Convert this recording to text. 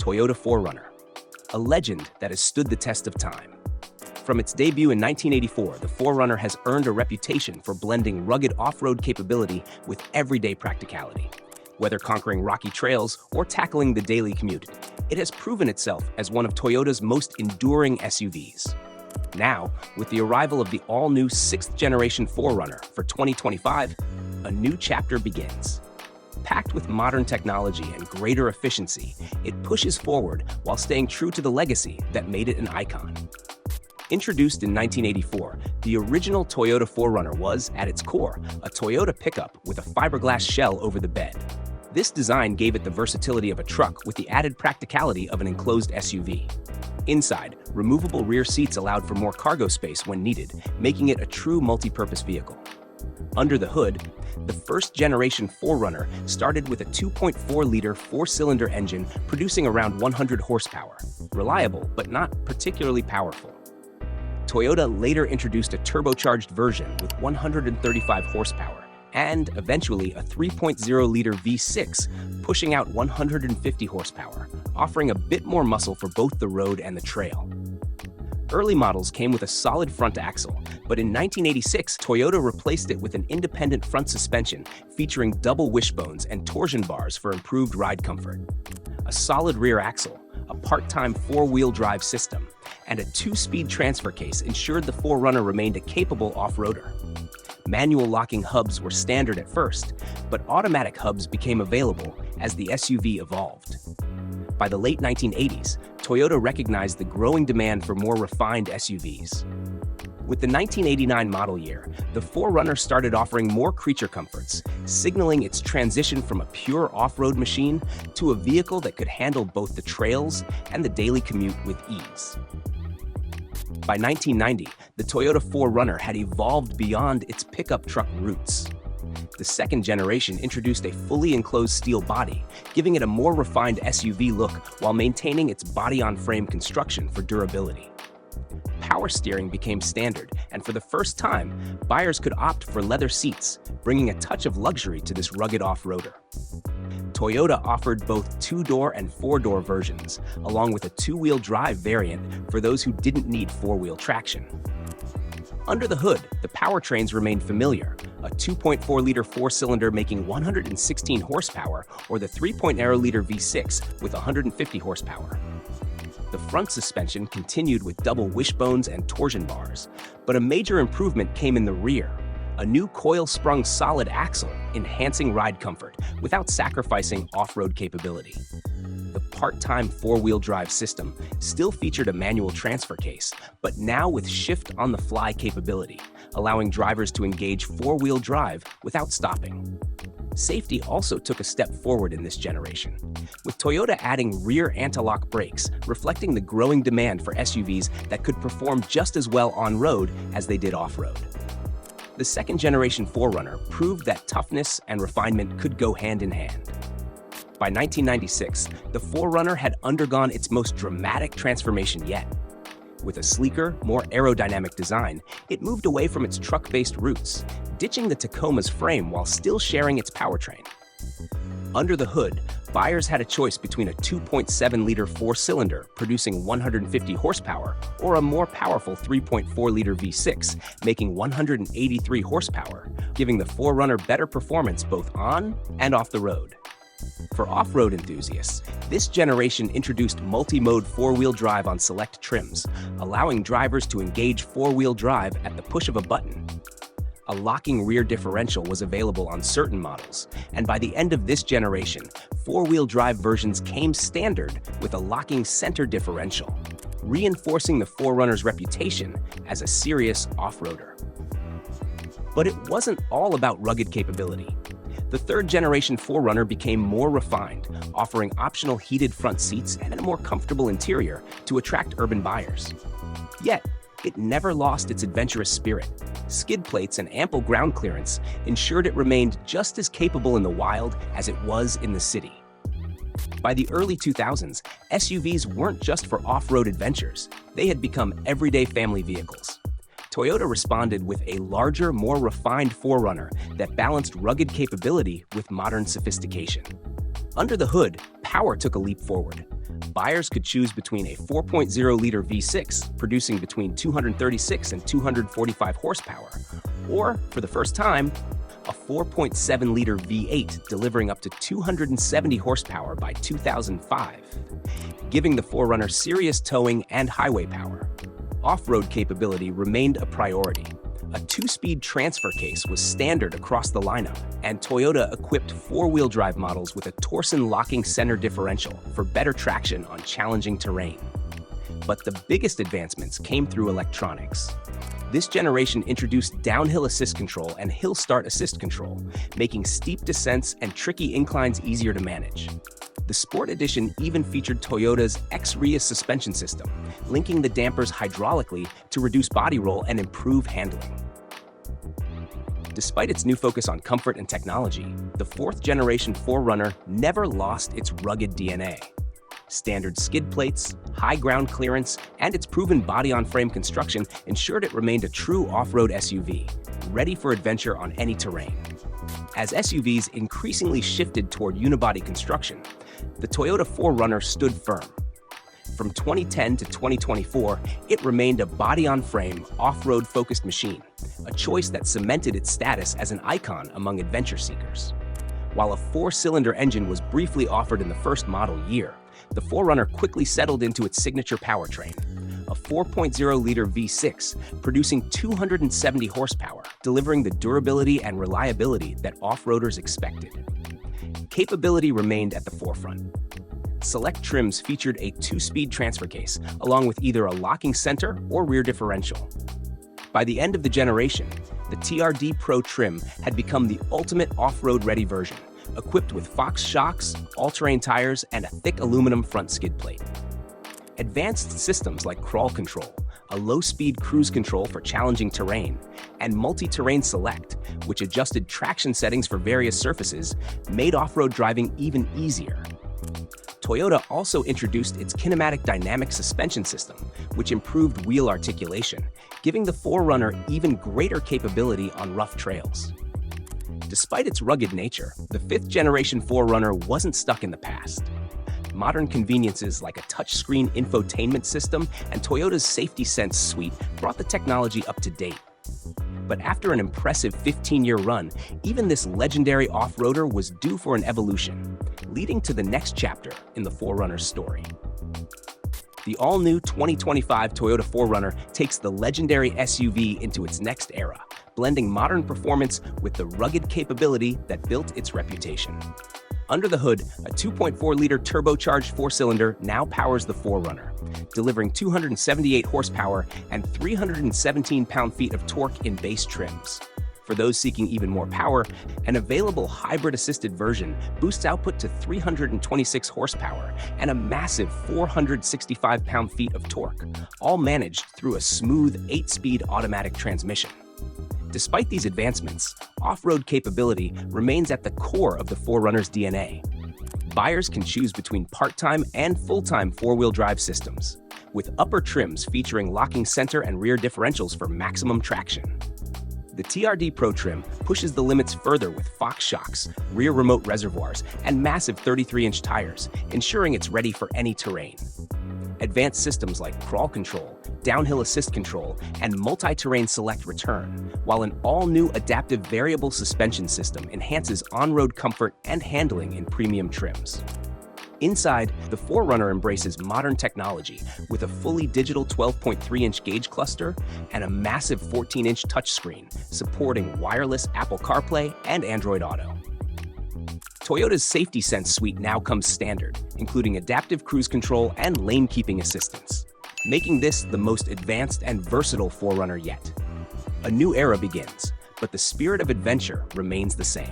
Toyota 4Runner, a legend that has stood the test of time. From its debut in 1984, the 4Runner has earned a reputation for blending rugged off-road capability with everyday practicality. Whether conquering rocky trails or tackling the daily commute, it has proven itself as one of Toyota's most enduring SUVs. Now, with the arrival of the all-new 6th-generation 4Runner for 2025, a new chapter begins. Packed with modern technology and greater efficiency, it pushes forward while staying true to the legacy that made it an icon. Introduced in 1984, the original Toyota 4Runner was, at its core, a Toyota pickup with a fiberglass shell over the bed. This design gave it the versatility of a truck with the added practicality of an enclosed SUV. Inside, removable rear seats allowed for more cargo space when needed, making it a true multi-purpose vehicle. Under the hood, the first-generation 4Runner started with a 2.4-liter four-cylinder engine producing around 100 horsepower, reliable but not particularly powerful. Toyota later introduced a turbocharged version with 135 horsepower and, eventually, a 3.0-liter V6 pushing out 150 horsepower, offering a bit more muscle for both the road and the trail. Early models came with a solid front axle, but in 1986, Toyota replaced it with an independent front suspension featuring double wishbones and torsion bars for improved ride comfort. A solid rear axle, a part-time four-wheel drive system, and a 2-speed transfer case ensured the 4Runner remained a capable off-roader. Manual locking hubs were standard at first, but automatic hubs became available as the SUV evolved. By the late 1980s, Toyota recognized the growing demand for more refined SUVs. With the 1989 model year, the 4Runner started offering more creature comforts, signaling its transition from a pure off-road machine to a vehicle that could handle both the trails and the daily commute with ease. By 1990, the Toyota 4Runner had evolved beyond its pickup truck roots. The second generation introduced a fully enclosed steel body, giving it a more refined SUV look while maintaining its body-on-frame construction for durability. Power steering became standard, and for the first time, buyers could opt for leather seats, bringing a touch of luxury to this rugged off-roader. Toyota offered both 2-door and 4-door versions, along with a 2-wheel drive variant for those who didn't need 4-wheel traction. Under the hood, the powertrains remained familiar, a 2.4-liter four-cylinder making 116 horsepower or the 3.0-liter V6 with 150 horsepower. The front suspension continued with double wishbones and torsion bars, but a major improvement came in the rear, a new coil-sprung solid axle enhancing ride comfort without sacrificing off-road capability. The part-time four-wheel drive system still featured a manual transfer case, but now with shift-on-the-fly capability, allowing drivers to engage four-wheel drive without stopping. Safety also took a step forward in this generation, with Toyota adding rear anti-lock brakes, reflecting the growing demand for SUVs that could perform just as well on-road as they did off-road. The second-generation 4Runner proved that toughness and refinement could go hand in hand. By 1996, the 4Runner had undergone its most dramatic transformation yet. With a sleeker, more aerodynamic design, it moved away from its truck-based roots, ditching the Tacoma's frame while still sharing its powertrain. Under the hood, buyers had a choice between a 2.7-liter four-cylinder producing 150 horsepower or a more powerful 3.4-liter V6 making 183 horsepower, giving the 4Runner better performance both on and off the road. For off-road enthusiasts, this generation introduced multi-mode four-wheel drive on select trims, allowing drivers to engage four-wheel drive at the push of a button. A locking rear differential was available on certain models, and by the end of this generation, four-wheel drive versions came standard with a locking center differential, reinforcing the 4Runner's reputation as a serious off-roader. But it wasn't all about rugged capability. The third-generation 4Runner became more refined, offering optional heated front seats and a more comfortable interior to attract urban buyers. Yet, it never lost its adventurous spirit. Skid plates and ample ground clearance ensured it remained just as capable in the wild as it was in the city. By the early 2000s, SUVs weren't just for off-road adventures. They had become everyday family vehicles. Toyota responded with a larger, more refined 4Runner that balanced rugged capability with modern sophistication. Under the hood, power took a leap forward. Buyers could choose between a 4.0-liter V6, producing between 236 and 245 horsepower, or, for the first time, a 4.7-liter V8 delivering up to 270 horsepower by 2005, giving the 4Runner serious towing and highway power. Off-road capability remained a priority. A 2-speed transfer case was standard across the lineup, and Toyota equipped 4-wheel drive models with a torsion locking center differential for better traction on challenging terrain. But the biggest advancements came through electronics. This generation introduced downhill assist control and hill start assist control, making steep descents and tricky inclines easier to manage. The Sport Edition even featured Toyota's X-Ria suspension system, linking the dampers hydraulically to reduce body roll and improve handling. Despite its new focus on comfort and technology, the 4th-generation 4Runner never lost its rugged DNA. Standard skid plates, high ground clearance, and its proven body-on-frame construction ensured it remained a true off-road SUV, ready for adventure on any terrain. As SUVs increasingly shifted toward unibody construction, the Toyota 4Runner stood firm. From 2010 to 2024, it remained a body-on-frame, off-road focused machine, a choice that cemented its status as an icon among adventure seekers. While a 4-cylinder engine was briefly offered in the first model year, the 4Runner quickly settled into its signature powertrain, a 4.0-liter V6 producing 270 horsepower, delivering the durability and reliability that off-roaders expected. Capability remained at the forefront. Select trims featured a 2-speed transfer case, along with either a locking center or rear differential. By the end of the generation, the TRD Pro trim had become the ultimate off-road ready version, equipped with Fox shocks, all-terrain tires, and a thick aluminum front skid plate. Advanced systems like crawl control, a low-speed cruise control for challenging terrain, and multi-terrain select, which adjusted traction settings for various surfaces, made off-road driving even easier. Toyota also introduced its kinematic dynamic suspension system, which improved wheel articulation, giving the 4Runner even greater capability on rough trails. Despite its rugged nature, the 5th-generation 4Runner wasn't stuck in the past. Modern conveniences like a touchscreen infotainment system and Toyota's Safety Sense suite brought the technology up to date. But after an impressive 15-year run, even this legendary off-roader was due for an evolution, leading to the next chapter in the 4Runner's story. The all-new 2025 Toyota 4Runner takes the legendary SUV into its next era, blending modern performance with the rugged capability that built its reputation. Under the hood, a 2.4-liter turbocharged 4-cylinder now powers the 4Runner, delivering 278 horsepower and 317 pound-feet of torque in base trims. For those seeking even more power, an available hybrid-assisted version boosts output to 326 horsepower and a massive 465 pound-feet of torque, all managed through a smooth 8-speed automatic transmission. Despite these advancements, off-road capability remains at the core of the 4Runner's DNA. Buyers can choose between part-time and full-time 4-wheel drive systems, with upper trims featuring locking center and rear differentials for maximum traction. The TRD Pro trim pushes the limits further with Fox shocks, rear remote reservoirs, and massive 33-inch tires, ensuring it's ready for any terrain. Advanced systems like crawl control, downhill assist control, and multi-terrain select return, while an all-new adaptive variable suspension system enhances on-road comfort and handling in premium trims. Inside, the 4Runner embraces modern technology with a fully digital 12.3-inch gauge cluster and a massive 14-inch touchscreen supporting wireless Apple CarPlay and Android Auto. Toyota's Safety Sense suite now comes standard, including adaptive cruise control and lane-keeping assistance, making this the most advanced and versatile 4Runner yet. A new era begins, but the spirit of adventure remains the same.